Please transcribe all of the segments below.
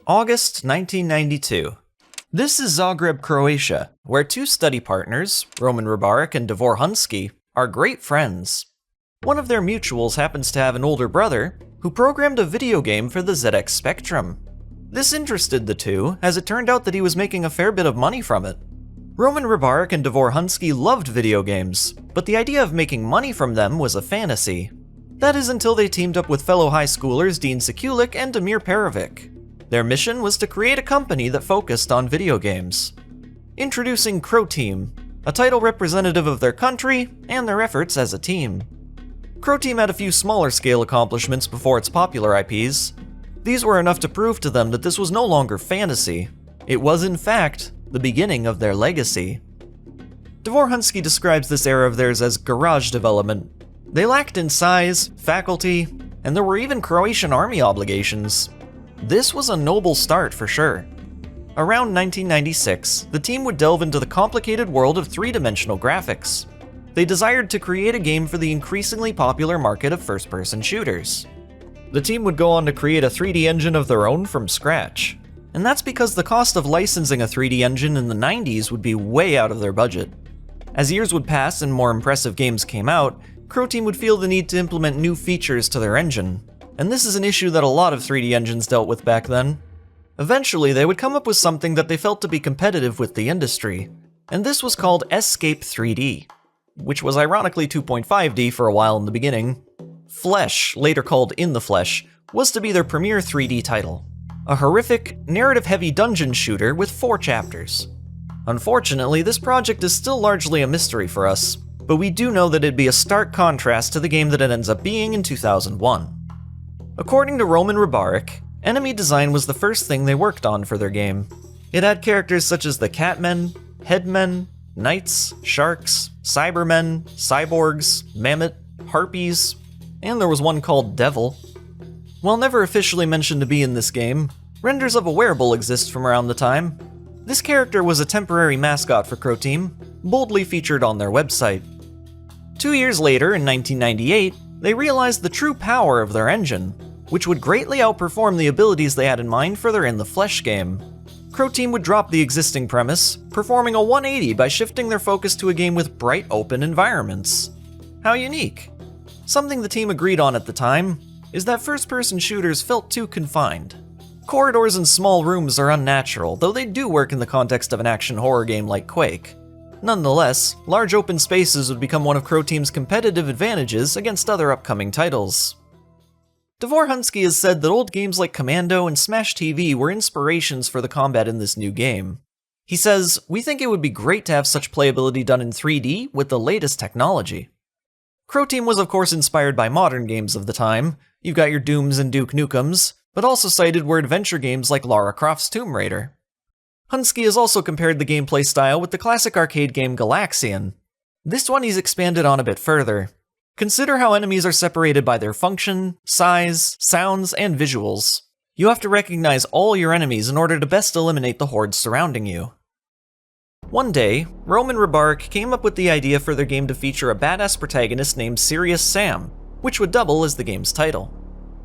August 1992. This is Zagreb, Croatia, where two study partners, Roman Rybarek and Davor Hunsky, are great friends. One of their mutuals happens to have an older brother who programmed a video game for the ZX Spectrum. This interested the two, as it turned out that he was making a fair bit of money from it. Roman Rybarek and Davor Hunsky loved video games, but the idea of making money from them was a fantasy. That is until they teamed up with fellow high schoolers Dean Sekulik and Damir Perovic. Their mission was to create a company that focused on video games. Introducing Croteam, a title representative of their country and their efforts as a team. Croteam had a few smaller scale accomplishments before its popular IPs. These were enough to prove to them that this was no longer fantasy. It was, in fact, the beginning of their legacy. Davor Hunsky describes this era of theirs as garage development. They lacked in size, faculty, and there were even Croatian army obligations. This was a noble start for sure. Around 1996, the team would delve into the complicated world of three-dimensional graphics. They desired to create a game for the increasingly popular market of first-person shooters. The team would go on to create a 3D engine of their own from scratch. And that's because the cost of licensing a 3D engine in the 90s would be way out of their budget. As years would pass and more impressive games came out, Croteam would feel the need to implement new features to their engine. And this is an issue that a lot of 3D engines dealt with back then. Eventually, they would come up with something that they felt to be competitive with the industry, and this was called Escape 3D, which was ironically 2.5D for a while in the beginning. Flesh, later called In the Flesh, was to be their premier 3D title. A horrific, narrative-heavy dungeon shooter with 4 chapters. Unfortunately, this project is still largely a mystery for us, but we do know that it'd be a stark contrast to the game that it ends up being in 2001. According to Roman Rybarek, enemy design was the first thing they worked on for their game. It had characters such as the Catmen, Headmen, Knights, Sharks, Cybermen, Cyborgs, Mammoth, Harpies, and there was one called Devil. While never officially mentioned to be in this game, renders of a wearable exist from around the time. This character was a temporary mascot for Croteam, boldly featured on their website. 2 years later, in 1998, they realized the true power of their engine, which would greatly outperform the abilities they had in mind for their In the Flesh game. Croteam would drop the existing premise, performing a 180 by shifting their focus to a game with bright, open environments. How unique. Something the team agreed on at the time is that first-person shooters felt too confined. Corridors and small rooms are unnatural, though they do work in the context of an action horror game like Quake. Nonetheless, large open spaces would become one of Croteam's competitive advantages against other upcoming titles. Davor Hunsky has said that old games like Commando and Smash TV were inspirations for the combat in this new game. He says, "We think it would be great to have such playability done in 3D with the latest technology." Croteam was of course inspired by modern games of the time. You've got your Dooms and Duke Nukems, but also cited were adventure games like Lara Croft's Tomb Raider. Hunsky has also compared the gameplay style with the classic arcade game Galaxian. This one he's expanded on a bit further. Consider how enemies are separated by their function, size, sounds, and visuals. You have to recognize all your enemies in order to best eliminate the hordes surrounding you. One day, Roman Rybarek came up with the idea for their game to feature a badass protagonist named Serious Sam, which would double as the game's title.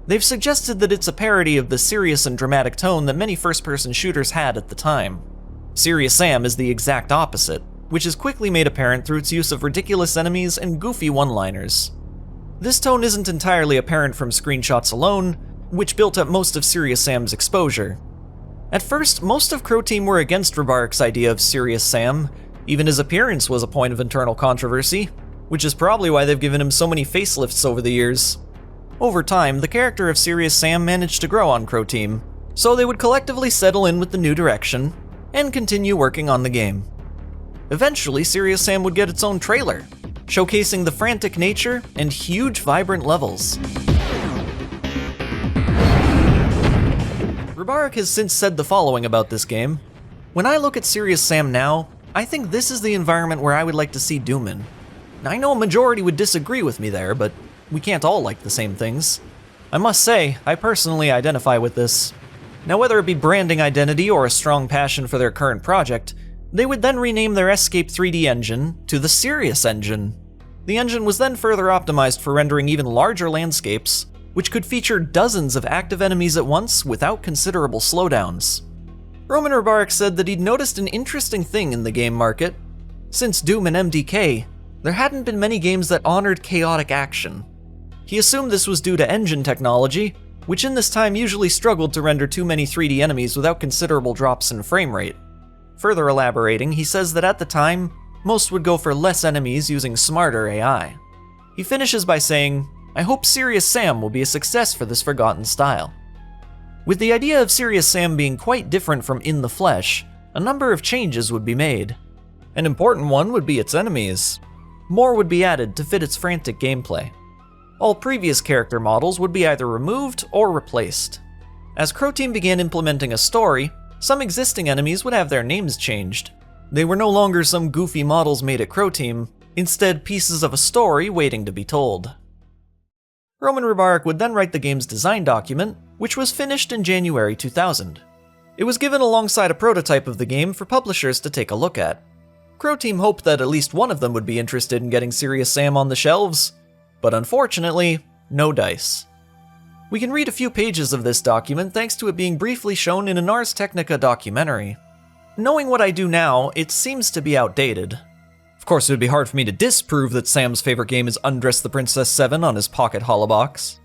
They've suggested that it's a parody of the serious and dramatic tone that many first-person shooters had at the time. Serious Sam is the exact opposite, which is quickly made apparent through its use of ridiculous enemies and goofy one-liners. This tone isn't entirely apparent from screenshots alone, which built up most of Serious Sam's exposure. At first, most of Croteam were against Rybarek's idea of Serious Sam. Even his appearance was a point of internal controversy, which is probably why they've given him so many facelifts over the years. Over time, the character of Serious Sam managed to grow on Croteam, so they would collectively settle in with the new direction and continue working on the game. Eventually, Serious Sam would get its own trailer, showcasing the frantic nature and huge, vibrant levels. Rybarek has since said the following about this game. "When I look at Serious Sam now, I think this is the environment where I would like to see Doom in. I know a majority would disagree with me there, but we can't all like the same things. I must say, I personally identify with this." Now, whether it be branding identity or a strong passion for their current project, they would then rename their Escape 3D engine to the Serious engine. The engine was then further optimized for rendering even larger landscapes, which could feature dozens of active enemies at once without considerable slowdowns. Roman Rybarek said that he'd noticed an interesting thing in the game market. Since Doom and MDK, there hadn't been many games that honored chaotic action. He assumed this was due to engine technology, which in this time usually struggled to render too many 3D enemies without considerable drops in frame rate. Further elaborating, he says that at the time, most would go for less enemies using smarter AI. He finishes by saying, "I hope Serious Sam will be a success for this forgotten style." With the idea of Serious Sam being quite different from In the Flesh, a number of changes would be made. An important one would be its enemies. More would be added to fit its frantic gameplay. All previous character models would be either removed or replaced. As Croteam began implementing a story, some existing enemies would have their names changed. They were no longer some goofy models made at Croteam, instead pieces of a story waiting to be told. Roman Rybarek would then write the game's design document, which was finished in January 2000. It was given alongside a prototype of the game for publishers to take a look at. Croteam hoped that at least one of them would be interested in getting Serious Sam on the shelves, but unfortunately, no dice. We can read a few pages of this document thanks to it being briefly shown in an Ars Technica documentary. Knowing what I do now, it seems to be outdated. Of course, it would be hard for me to disprove that Sam's favorite game is Undress the Princess 7 on his pocket holobox.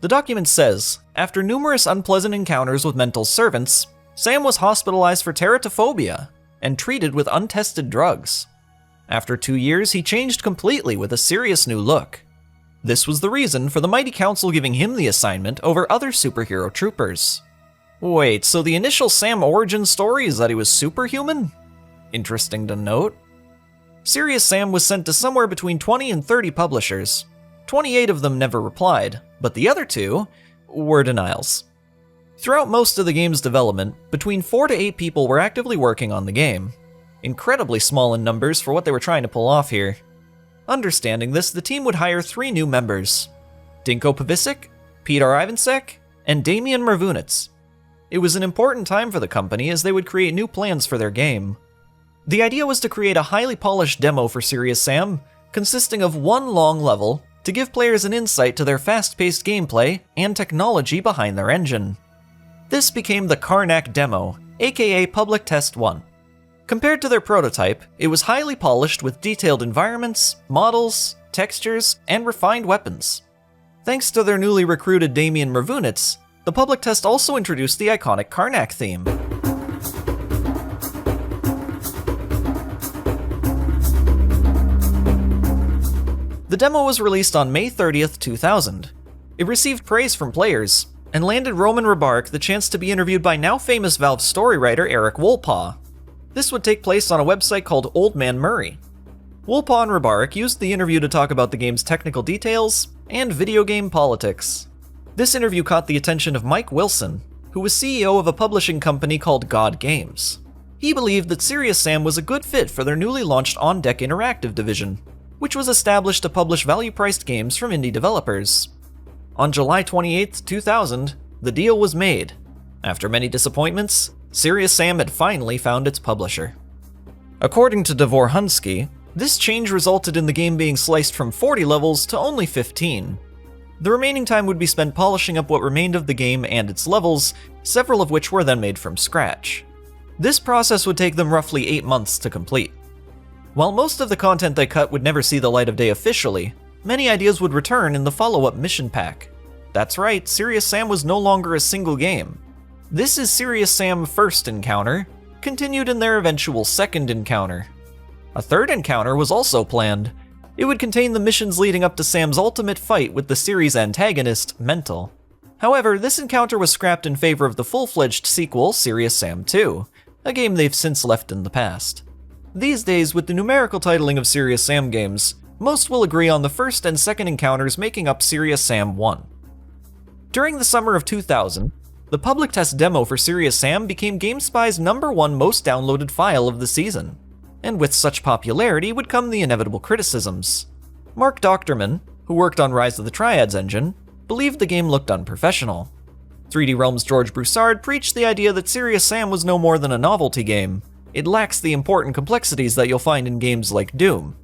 The document says, after numerous unpleasant encounters with mental servants, Sam was hospitalized for teratophobia and treated with untested drugs. After 2 years, he changed completely with a serious new look. This was the reason for the Mighty Council giving him the assignment over other superhero troopers. Wait, so the initial Sam origin story is that he was superhuman? Interesting to note. Serious Sam was sent to somewhere between 20 and 30 publishers. 28 of them never replied, but the other 2 were denials. Throughout most of the game's development, between 4 to 8 people were actively working on the game. Incredibly small in numbers for what they were trying to pull off here. Understanding this, the team would hire 3 new members: Dinko Pavicic, Peter Ivancek, and Damian Marvunitz. It was an important time for the company as they would create new plans for their game. The idea was to create a highly polished demo for Serious Sam, consisting of one long level to give players an insight to their fast-paced gameplay and technology behind their engine. This became the Karnak demo, aka Public Test 1. Compared to their prototype, it was highly polished with detailed environments, models, textures, and refined weapons. Thanks to their newly recruited Damian Marvunitz, the public test also introduced the iconic Karnak theme. The demo was released on May 30th, 2000. It received praise from players, and landed Roman Rybarek the chance to be interviewed by now famous Valve story writer Eric Wolpaw. This would take place on a website called Old Man Murray. Wolpaw and Rybarek used the interview to talk about the game's technical details and video game politics. This interview caught the attention of Mike Wilson, who was CEO of a publishing company called God Games. He believed that Serious Sam was a good fit for their newly launched On Deck Interactive division, which was established to publish value-priced games from indie developers. On July 28, 2000, the deal was made. After many disappointments, Serious Sam had finally found its publisher. According to Davor Hunsky, this change resulted in the game being sliced from 40 levels to only 15. The remaining time would be spent polishing up what remained of the game and its levels, several of which were then made from scratch. This process would take them roughly 8 months to complete. While most of the content they cut would never see the light of day officially, many ideas would return in the follow-up mission pack. That's right, Serious Sam was no longer a single game. This is Serious Sam's first encounter, continued in their eventual second encounter. A third encounter was also planned. It would contain the missions leading up to Sam's ultimate fight with the series' antagonist, Mental. However, this encounter was scrapped in favor of the full-fledged sequel, Serious Sam 2, a game they've since left in the past. These days, with the numerical titling of Serious Sam games, most will agree on the first and second encounters making up Serious Sam 1. During the summer of 2000, the public test demo for Serious Sam became GameSpy's #1 most downloaded file of the season. And with such popularity would come the inevitable criticisms. Mark Doctorman, who worked on Rise of the Triads engine, believed the game looked unprofessional. 3D Realm's George Broussard preached the idea that Serious Sam was no more than a novelty game. It lacks the important complexities that you'll find in games like Doom.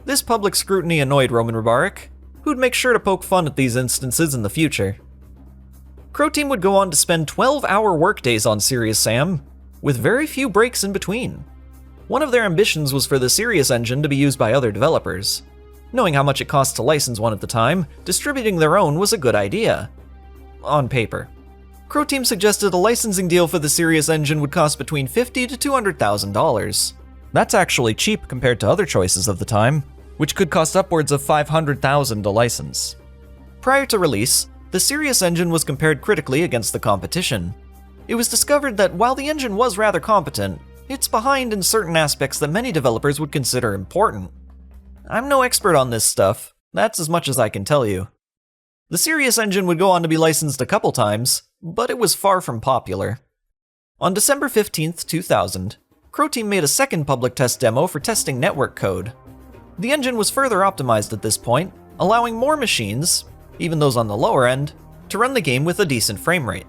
This public scrutiny annoyed Roman Rybarek, who who'd make sure to poke fun at these instances in the future. Croteam would go on to spend 12-hour workdays on Serious Sam, with very few breaks in between. One of their ambitions was for the Serious engine to be used by other developers. Knowing how much it cost to license one at the time, distributing their own was a good idea. On paper. Croteam suggested a licensing deal for the Serious engine would cost between $50,000 to $200,000. That's actually cheap compared to other choices of the time, which could cost upwards of $500,000 to license. Prior to release, the Serious engine was compared critically against the competition. It was discovered that while the engine was rather competent, it's behind in certain aspects that many developers would consider important. I'm no expert on this stuff, that's as much as I can tell you. The Serious engine would go on to be licensed a couple times, but it was far from popular. On December 15th, 2000, Croteam made a second public test demo for testing network code. The engine was further optimized at this point, allowing more machines, even those on the lower end, to run the game with a decent frame rate.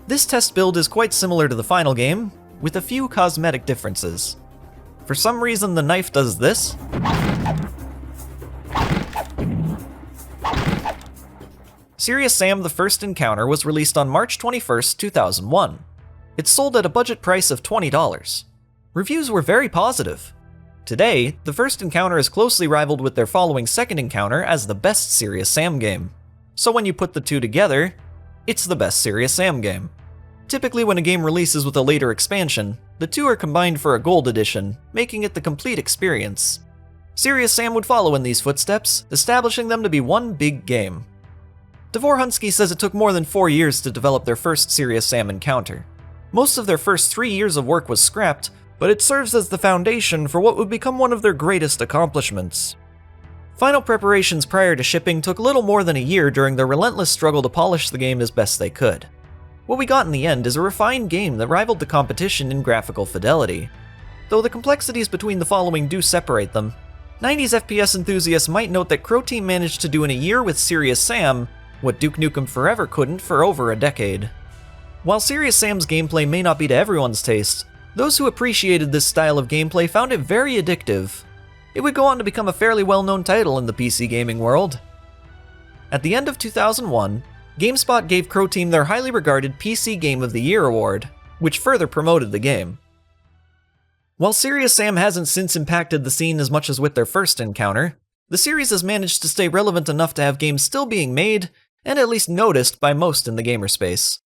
This test build is quite similar to the final game, with a few cosmetic differences. For some reason, the knife does this. Serious Sam: The First Encounter was released on March 21st, 2001. It sold at a budget price of $20. Reviews were very positive. Today, The First Encounter is closely rivaled with their following Second Encounter as the best Serious Sam game. So when you put the two together, it's the best Serious Sam game. Typically when a game releases with a later expansion, the two are combined for a gold edition, making it the complete experience. Serious Sam would follow in these footsteps, establishing them to be one big game. Dvoransky says it took more than 4 years to develop their first Serious Sam encounter. Most of their first 3 years of work was scrapped, but it serves as the foundation for what would become one of their greatest accomplishments. Final preparations prior to shipping took little more than a year during their relentless struggle to polish the game as best they could. What we got in the end is a refined game that rivaled the competition in graphical fidelity. Though the complexities between the following do separate them, 90s FPS enthusiasts might note that Croteam managed to do in a year with Serious Sam what Duke Nukem Forever couldn't for over a decade. While Serious Sam's gameplay may not be to everyone's taste, those who appreciated this style of gameplay found it very addictive. It would go on to become a fairly well-known title in the PC gaming world. At the end of 2001, GameSpot gave Croteam their highly regarded PC Game of the Year award, which further promoted the game. While Serious Sam hasn't since impacted the scene as much as with their first encounter, the series has managed to stay relevant enough to have games still being made, and at least noticed by most in the gamer space.